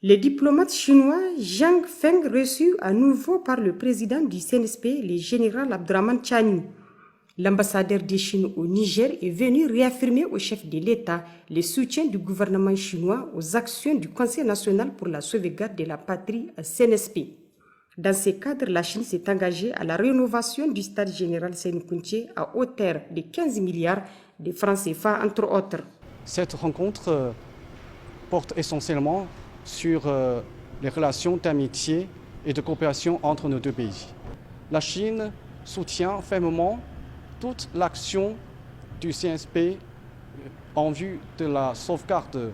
Le diplomate chinois Zhang Feng reçu à nouveau par le président du CNSP, le général Abdrahman Chani. L'ambassadeur de Chine au Niger est venu réaffirmer au chef de l'État le soutien du gouvernement chinois aux actions du Conseil national pour la sauvegarde de la patrie CNSP. Dans ce cadre, la Chine s'est engagée à la rénovation du stade général Séné-Kountché à hauteur de 15 milliards de francs CFA, entre autres. Cette rencontre porte essentiellement sur les relations d'amitié et de coopération entre nos deux pays. La Chine soutient fermement toute l'action du CNSP en vue de la sauvegarde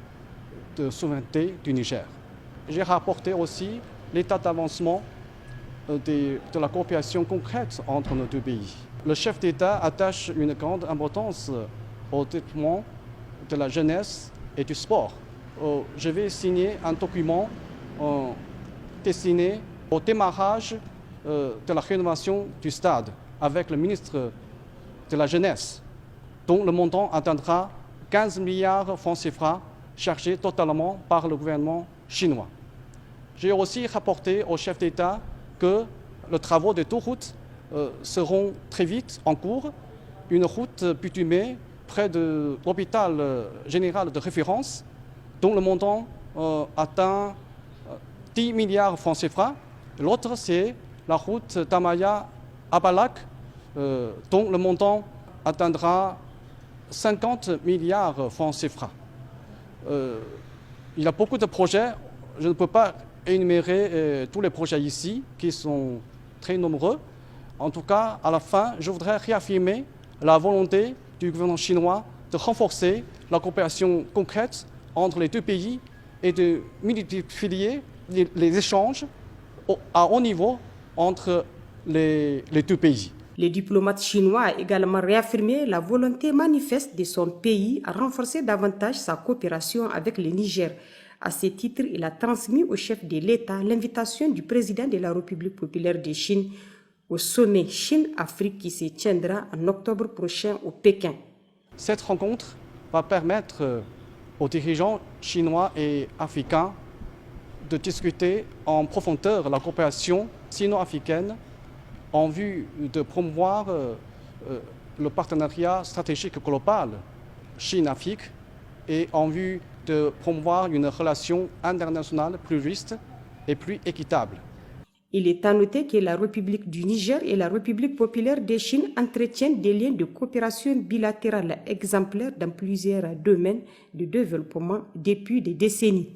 de souveraineté du Niger. J'ai rapporté aussi l'état d'avancement de la coopération concrète entre nos deux pays. Le chef d'État attache une grande importance au développement de la jeunesse et du sport. Je vais signer un document destiné au démarrage de la rénovation du stade avec le ministre de la Jeunesse, dont le montant atteindra 15 milliards de francs CFA chargés totalement par le gouvernement chinois. J'ai aussi rapporté au chef d'État que les travaux de deux routes seront très vite en cours. Une route bitumée près de l'hôpital général de référence, dont le montant atteint 10 milliards de francs CFA. L'autre, c'est la route d'Amaya à Balak, dont le montant atteindra 50 milliards de francs CFA. Il y a beaucoup de projets. Je ne peux pas énumérer tous les projets ici, qui sont très nombreux. En tout cas, à la fin, je voudrais réaffirmer la volonté du gouvernement chinois de renforcer la coopération concrète entre les deux pays et de multiplier les échanges à haut niveau entre les deux pays. Le diplomate chinois a également réaffirmé la volonté manifeste de son pays à renforcer davantage sa coopération avec le Niger. À ce titre, il a transmis au chef de l'État l'invitation du président de la République populaire de Chine au sommet Chine-Afrique qui se tiendra en octobre prochain au Pékin. Cette rencontre va permettre aux dirigeants chinois et africains de discuter en profondeur la coopération sino-africaine en vue de promouvoir le partenariat stratégique global Chine-Afrique et en vue de promouvoir une relation internationale plus juste et plus équitable. Il est à noter que la République du Niger et la République populaire de Chine entretiennent des liens de coopération bilatérale exemplaires dans plusieurs domaines de développement depuis des décennies.